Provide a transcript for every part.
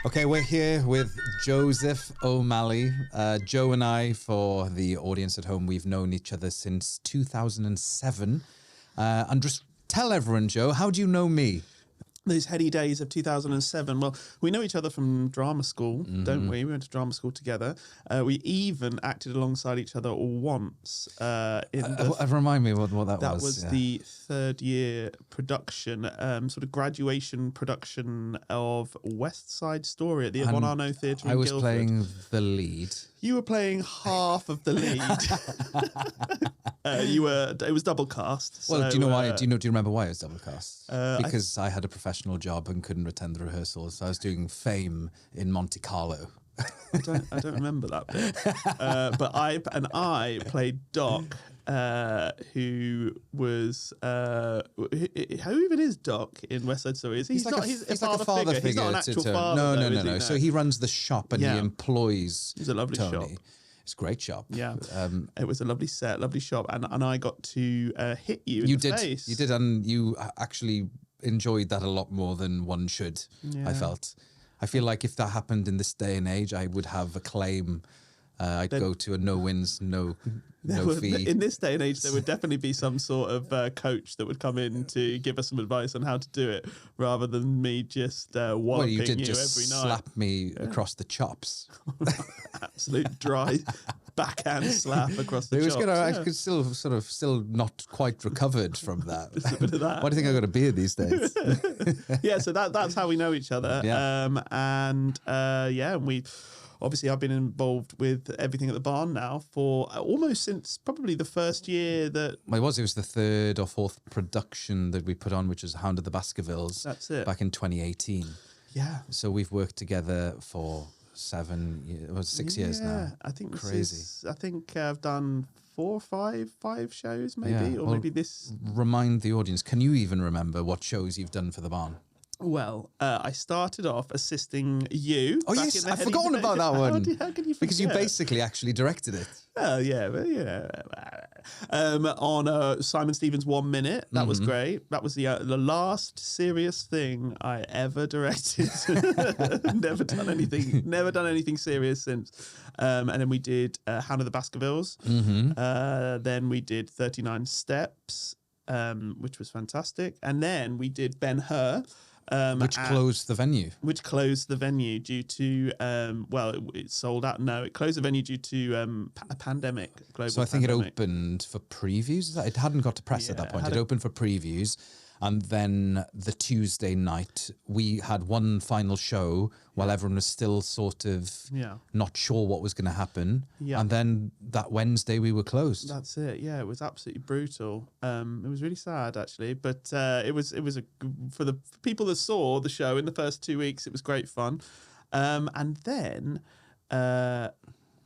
Okay, we're here with Joseph O'Malley. Joe and I, for the audience at home, we've known each other since 2007. And just tell everyone, Joe, how do you know me? Those heady days of 2007. Well, we know each other from drama school, don't we? We went to drama school together. We even acted alongside each other once. Remind me what that was. That was the third year production, sort of graduation production of West Side Story at the Yvonne Arnaud Theatre in I was Guildford. playing the lead. You were playing half of the lead. It was double cast. Well, so, do you know why? Do you remember why it was double cast? Because I had a professional job and couldn't attend the rehearsals. So I was doing Fame in Monte Carlo. I don't remember that bit. But I played Doc, who was who even is Doc in West Side Story? He's like a father figure. He's not an actual father. No. So he runs the shop and he employs. It's a lovely Tony. shop. It's a great shop. Yeah, it was a lovely set, lovely shop, and I got to hit you in the face. You did, and you actually enjoyed that a lot more than one should. Yeah. I felt. I feel like if that happened in this day and age, I would have a claim. I'd go to a no wins, no fee. In this day and age, there would definitely be some sort of coach that would come in to give us some advice on how to do it, rather than me just walloping you did you just every night. Slap me across the chops. Absolute dry backhand slap across the chops. I could still not quite recovered from that. Just a bit of that. Why do you think I got a beard these days? Yeah, so that's how we know each other. Yeah. And we. Obviously, I've been involved with everything at the barn now for almost since probably the first year that... It was the third or fourth production that we put on, which was Hound of the Baskervilles. That's it. Back in 2018. Yeah. So we've worked together for 6 years now. I think Crazy. I think I've done 4 or 5 shows maybe, maybe this... Remind the audience, can you even remember what shows you've done for the barn? Well, I started off assisting you. Oh, yes, I've forgotten about that one. How can you forget? Because you basically actually directed it. Oh, yeah. On Simon Stevens' 1 Minute. That was great. That was the last serious thing I ever directed. Never done anything serious since. And then we did Hound of the Baskervilles. Then we did 39 Steps, which was fantastic. And then we did Ben-Hur. Which closed the venue. Which closed the venue due to, it sold out. No, it closed the venue due to a pandemic. So I think it opened for previews. It hadn't got to press at that point. It opened for previews. And then the Tuesday night, we had one final show while everyone was still sort of not sure what was going to happen. Yeah. And then that Wednesday, we were closed. That's it. Yeah, it was absolutely brutal. It was really sad, actually. But it was for the people that saw the show in the first 2 weeks, it was great fun. And then...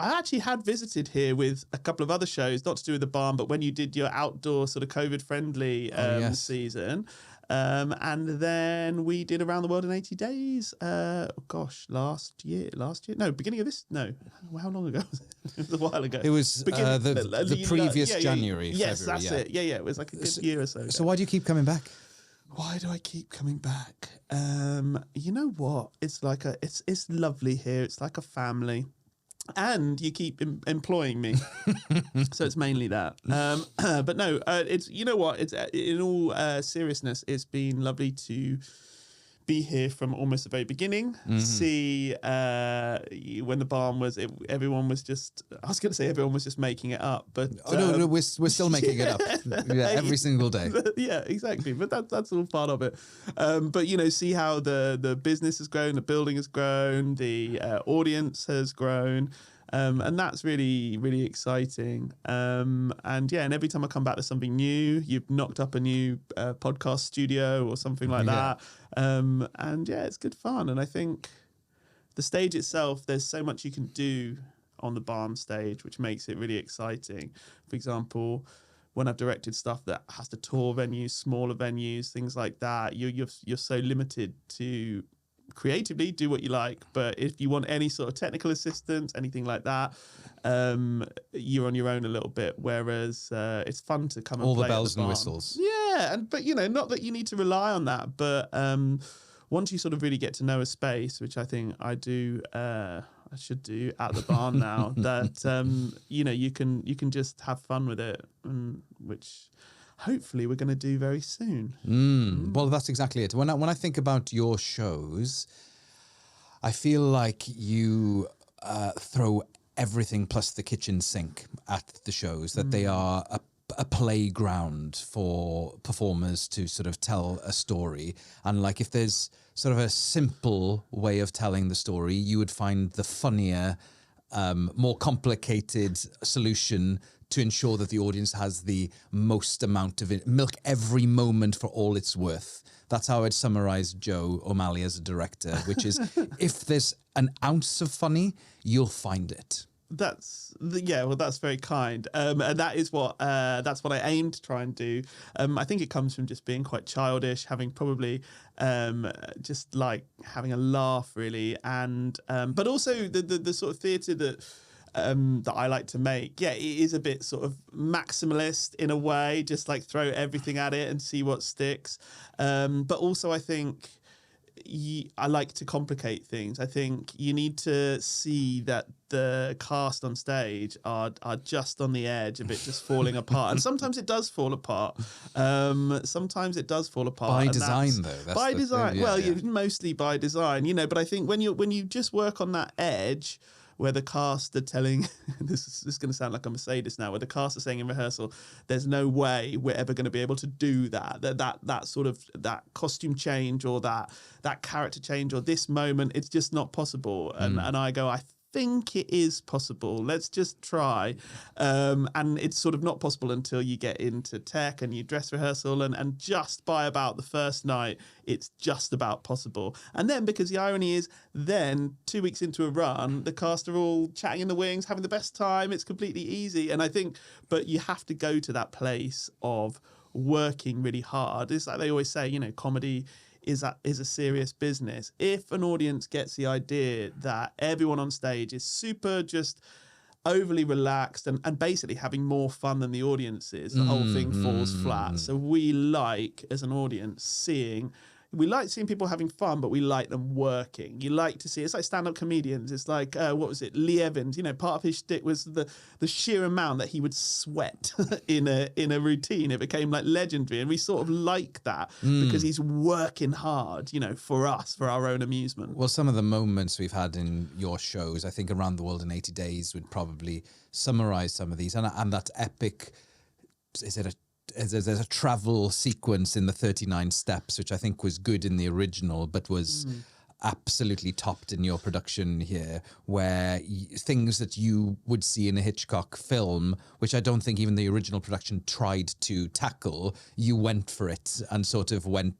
I actually had visited here with a couple of other shows, not to do with the barn, but when you did your outdoor sort of COVID-friendly season. And then we did Around the World in 80 Days. Last year? No, beginning of this? No. How long ago was it? It was a while ago. It was the previous January, yes, February. Yes, that's it. Yeah, it was like a good year or so ago. So why do you keep coming back? Why do I keep coming back? You know what? It's like it's lovely here. It's like a family. And you keep employing me, so it's mainly that. But no, it's It's in all seriousness, it's been lovely to be here from almost the very beginning. See when the barn was, everyone was just. I was going to say everyone was just making it up, but no, we're still making it up. Every single day. Yeah, exactly. But that's all part of it. But see how the business has grown, the building has grown, the audience has grown. And that's really, really exciting. And every time I come back, there's something new. You've knocked up a new podcast studio or something like that. It's good fun. And I think the stage itself, there's so much you can do on the barn stage, which makes it really exciting. For example, when I've directed stuff that has to tour venues, smaller venues, things like that, you're so limited to creatively do what you like, but if you want any sort of technical assistance, anything like that, you're on your own a little bit, whereas it's fun to come and all play the bells at the and barn. whistles. But not that you need to rely on that, but once you sort of really get to know a space, which I think I do, I should do at the barn now, that you can just have fun with it, which hopefully we're going to do very soon. Well, that's exactly it. When I think about your shows, I feel like you throw everything plus the kitchen sink at the shows, that they are a playground for performers to sort of tell a story. And like, if there's sort of a simple way of telling the story, you would find the funnier, more complicated solution to ensure that the audience has the most amount of it, milk every moment for all it's worth. That's how I'd summarize Joe O'Malley as a director, which is, if there's an ounce of funny, you'll find it. That's very kind, and that is that's what I aim to try and do. I think it comes from just being quite childish, having probably just like having a laugh, really, and but also the sort of theatre that I like to make. Yeah, it is a bit sort of maximalist in a way, just like throw everything at it and see what sticks. But also, I think I like to complicate things. I think you need to see that the cast on stage are just on the edge of it just falling apart. And sometimes it does fall apart. Sometimes it does fall apart. By design, though. That's by design. Thing, yeah. Mostly by design, but I think when you just work on that edge, where the cast are telling, this is going to sound like I'm a sadist now, where the cast are saying in rehearsal, there's no way we're ever going to be able to do that sort of, that costume change or that character change or this moment, it's just not possible. And I go, I think it is possible. Let's just try. And it's sort of not possible until you get into tech and you dress rehearsal, and just by about the first night, it's just about possible. And then, because the irony is, then 2 weeks into a run, the cast are all chatting in the wings, having the best time. It's completely easy. And I think, but you have to go to that place of working really hard. It's like they always say, comedy is a serious business. If an audience gets the idea that everyone on stage is super just overly relaxed and basically having more fun than the audience is, the whole thing falls flat. So we like, as an audience, seeing people having fun, but we like them working. You like to see, it's like stand-up comedians. It's like, what was it? Lee Evans, part of his shtick was the sheer amount that he would sweat in a routine. It became like legendary. And we sort of like that because he's working hard, for us, for our own amusement. Well, some of the moments we've had in your shows, I think Around the World in 80 Days would probably summarize some of these. And that epic, there's a travel sequence in the 39 Steps, which I think was good in the original, but was absolutely topped in your production here, where things that you would see in a Hitchcock film, which I don't think even the original production tried to tackle, you went for it and sort of went...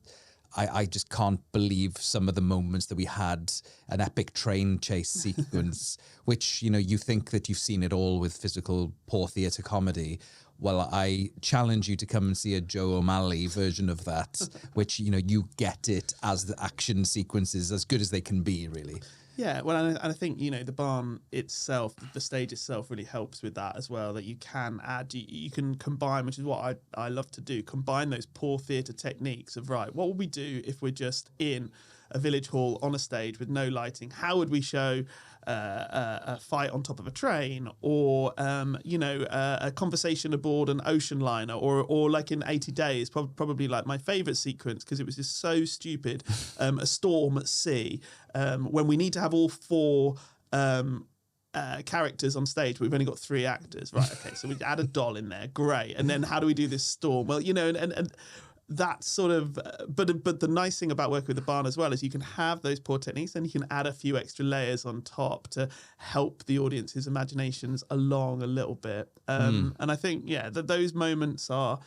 I just can't believe some of the moments that we had, an epic train chase sequence, which, you think that you've seen it all with physical poor theatre comedy. Well, I challenge you to come and see a Joe O'Malley version of that, which, you get it as the action sequences, as good as they can be, really. Yeah, well, and I think, the barn itself, the stage itself really helps with that as well, that you can add, you can combine, which is what I love to do, combine those poor theatre techniques of, right, what would we do if we're just in a village hall on a stage with no lighting? How would we show a fight on top of a train, or a conversation aboard an ocean liner, or like in 80 Days, probably like my favourite sequence because it was just so stupid, a storm at sea, when we need to have all four characters on stage, but we've only got 3 actors, right? Okay, so we add a doll in there, great, and then how do we do this storm? Well, and that sort of, but the nice thing about working with the barn as well is you can have those poor techniques and you can add a few extra layers on top to help the audience's imaginations along a little bit. And I think, those moments are,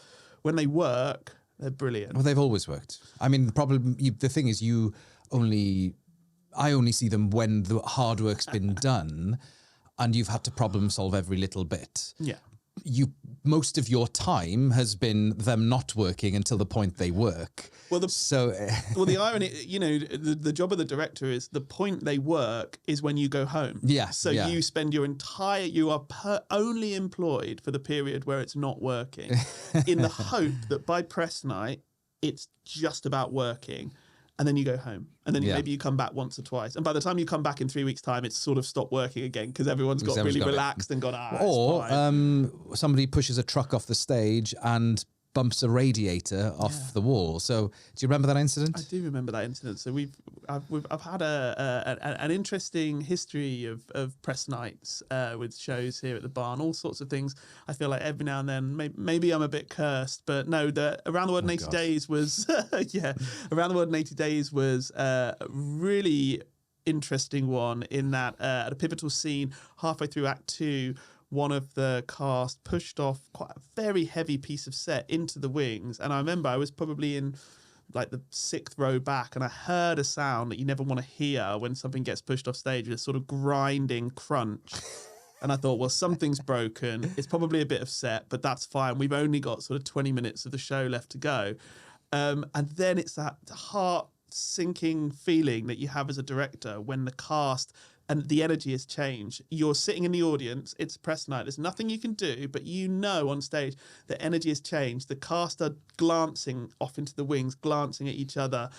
when they work, they're brilliant. Well, they've always worked. I mean, the thing is, I only see them when the hard work's been done and you've had to problem solve every little bit. Yeah. Most of your time has been them not working until the point they work. Well, the irony, the job of the director is the point they work is when you go home. Yeah. So you spend you are only employed for the period where it's not working, in the hope that by press night, it's just about working. and then you go home, and then Yeah. maybe you come back once or twice, and by the time you come back in 3 weeks' time, it's sort of stopped working again because everyone's got really relaxed and gone, Or it's fine. Somebody pushes a truck off the stage and bumps a radiator off the wall. So do you remember that incident? I do remember that incident. So I've had an interesting history of press nights with shows here at the barn, all sorts of things. I feel like every now and then, maybe I'm a bit cursed, but no, the Around the World in 80 Days was, Around the World in 80 Days was a really interesting one in that at a pivotal scene halfway through Act 2, one of the cast pushed off quite a very heavy piece of set into the wings. And I remember I was probably in like the 6th row back, and I heard a sound that you never want to hear when something gets pushed off stage, this sort of grinding crunch. And I thought, well, something's broken. It's probably a bit of set, but that's fine. We've only got sort of 20 minutes of the show left to go. And then it's that heart-sinking feeling that you have as a director when the cast and the energy has changed. You're sitting in the audience, it's press night, there's nothing you can do, but you know on stage the energy has changed. The cast are glancing off into the wings, glancing at each other.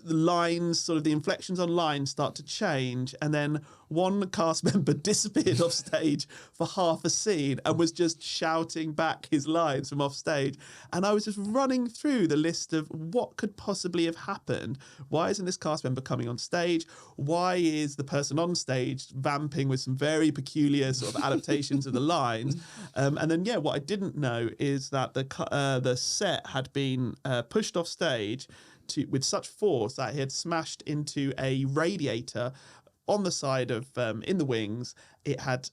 The lines, sort of the inflections on lines start to change, and then one cast member disappeared off stage for half a scene and was just shouting back his lines from off stage. And I was just running through the list of what could possibly have happened. Why isn't this cast member coming on stage? Why is the person on stage vamping with some very peculiar sort of adaptations of the lines? And then, what I didn't know is that the set had been pushed off stage with such force that he had smashed into a radiator on the side of in the wings. It had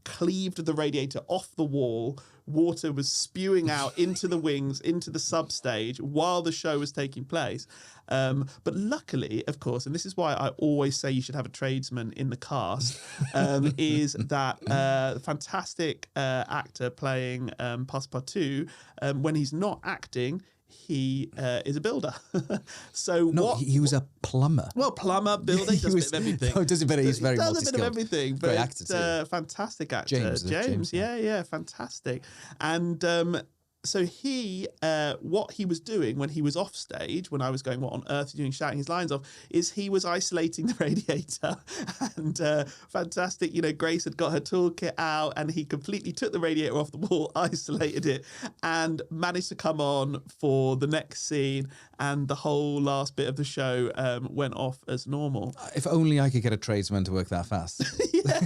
cleaved the radiator off the wall. Water was spewing out into the wings, into the substage while the show was taking place. But luckily, of course, and this is why I always say you should have a tradesman in the cast, is that fantastic actor playing Passepartout, when he's not acting, he is a builder. He was a plumber. Well, plumber, builder, he does a bit of everything. No, does a bit. He's very does a multi-skilled. bit of everything. But great actor too. Fantastic actor, James. Yeah, fantastic. And so he, what he was doing when he was off stage, when I was going, what on earth are you doing, shouting his lines off, is he was isolating the radiator. And fantastic, Grace had got her toolkit out, and he completely took the radiator off the wall, isolated it, and managed to come on for the next scene. And the whole last bit of the show went off as normal. If only I could get a tradesman to work that fast.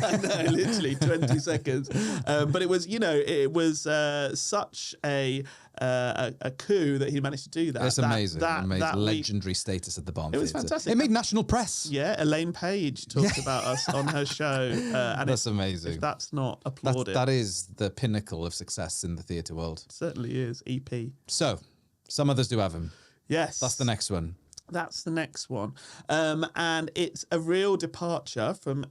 I know, literally 20 seconds. But it was, it was such a coup that he managed to do that. It's amazing. Legendary status at the Barn It was Theatre. fantastic. It made national press. Yeah, Elaine Page talked about us on her show. And that's amazing. If that's not applauded. That is the pinnacle of success in the theatre world. It certainly is. EP. So, Some Others Do Ave. Yes. That's the next one. That's the next one. And it's a real departure from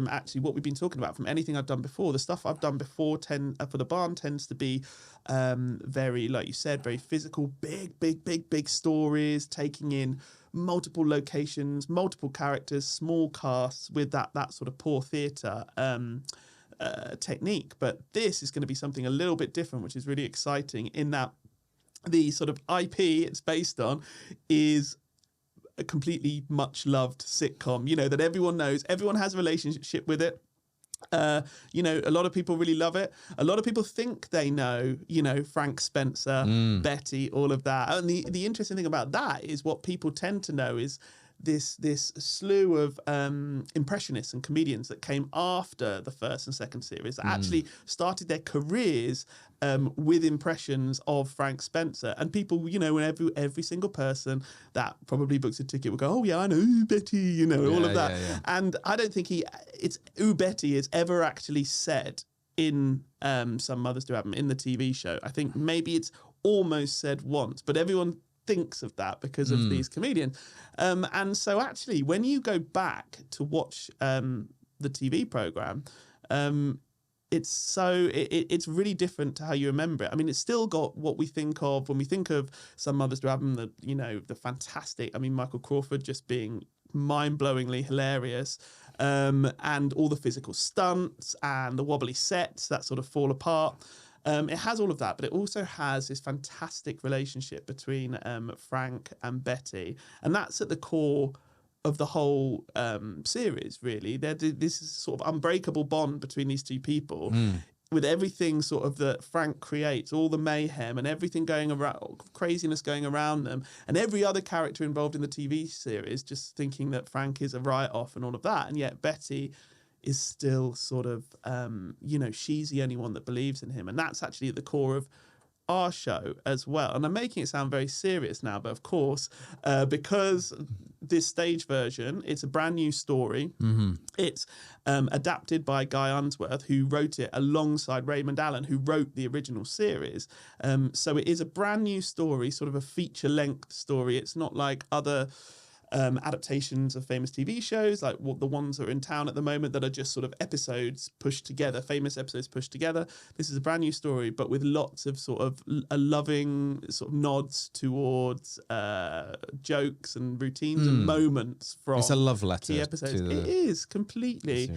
actually what we've been talking about, from anything I've done before. The stuff I've done before for the barn tends to be very, like you said, very physical, big stories, taking in multiple locations, multiple characters, small casts with that sort of poor theatre technique. But this is going to be something a little bit different, which is really exciting in that the sort of IP it's based on is a completely much loved sitcom, that everyone knows, everyone has a relationship with it. A lot of people really love it. A lot of people think they know, Frank Spencer, Betty, all of that. And the interesting thing about that is what people tend to know is this slew of impressionists and comedians that came after the first and second series that actually started their careers with impressions of Frank Spencer. And people, when every single person that probably books a ticket will go, oh yeah, I know, ooh, Betty, all of that. Yeah. And I don't think it's ooh, Betty is ever actually said in Some Mothers Do Ave, in the TV show. I think maybe it's almost said once, but everyone thinks of that because of these comedians. And so actually, when you go back to watch the TV program, it's really different to how you remember it. I mean, it's still got what we think of when we think of Some Mothers Do Ave, the fantastic, Michael Crawford just being mind-blowingly hilarious, and all the physical stunts and the wobbly sets that sort of fall apart. It has all of that, but it also has this fantastic relationship between Frank and Betty, and that's at the core of the whole series, really. This is sort of unbreakable bond between these two people. With everything sort of that Frank creates, all the mayhem and everything going around, craziness going around them, and every other character involved in the TV series just thinking that Frank is a write-off and all of that, and yet Betty is still sort of, she's the only one that believes in him, and that's actually at the core of our show as well. And I'm making it sound very serious now, but of course, because this stage version, it's a brand new story. It's adapted by Guy Unsworth, who wrote it alongside Raymond Allen, who wrote the original series. So it is a brand new story, sort of a feature-length story. It's not like other adaptations of famous TV shows, like the ones that are in town at the moment that are just sort of episodes pushed together, famous episodes pushed together. This is a brand new story, but with lots of sort of a loving sort of nods towards jokes and routines and moments from it's a love letter key episodes. to It is completely.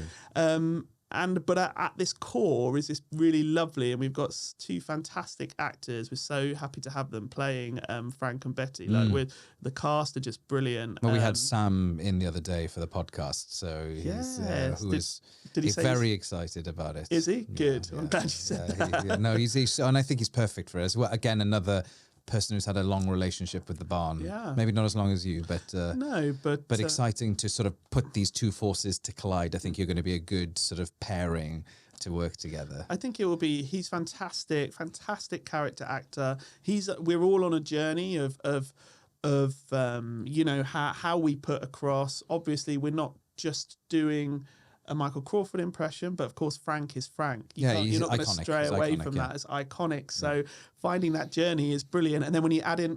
But at this core is this really lovely, and we've got two fantastic actors. We're so happy to have them playing Frank and Betty. Like, with the cast are just brilliant. Well, we had Sam in the other day for the podcast, so he's did he say very excited about it. Is he? Good. I'm glad you said that. No, he's and I think he's perfect for us. Well, again, another person who's had a long relationship with the barn. Yeah. Maybe not as long as you, but but exciting to sort of put these two forces to collide. I think you're going to be a good sort of pairing to work together. I think it will be. He's fantastic character actor. We're all on a journey of how we put across. Obviously, we're not just doing a Michael Crawford impression, but of course Frank is Frank. You're not going to stray away from that. It's iconic. So finding that journey is brilliant. And then when you add in,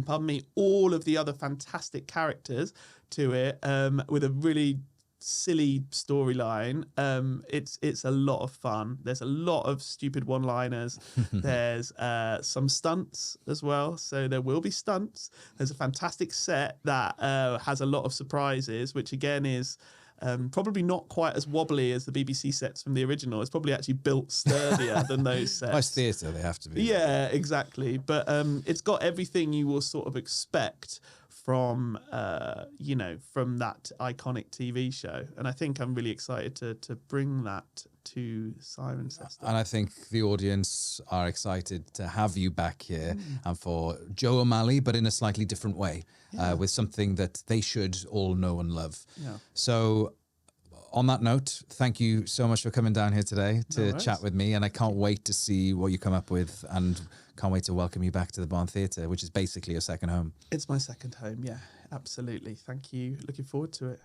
pardon me, all of the other fantastic characters to it, with a really silly storyline, it's a lot of fun. There's a lot of stupid one-liners. There's some stunts as well, so there will be stunts. There's a fantastic set that has a lot of surprises, which again is probably not quite as wobbly as the BBC sets from the original. It's probably actually built sturdier than those sets. Nice theatre, they have to be. Yeah, exactly. But it's got everything you will sort of expect from from that iconic TV show, and I think I'm really excited to bring that to Cirencester. And I think the audience are excited to have you back here and for Joe O'Malley, but in a slightly different way, with something that they should all know and love. Yeah. So on that note, thank you so much for coming down here today to chat with me, and I can't wait to see what you come up with, and can't wait to welcome you back to the Barn Theatre, which is basically your second home. It's my second home, yeah, absolutely. Thank you. Looking forward to it.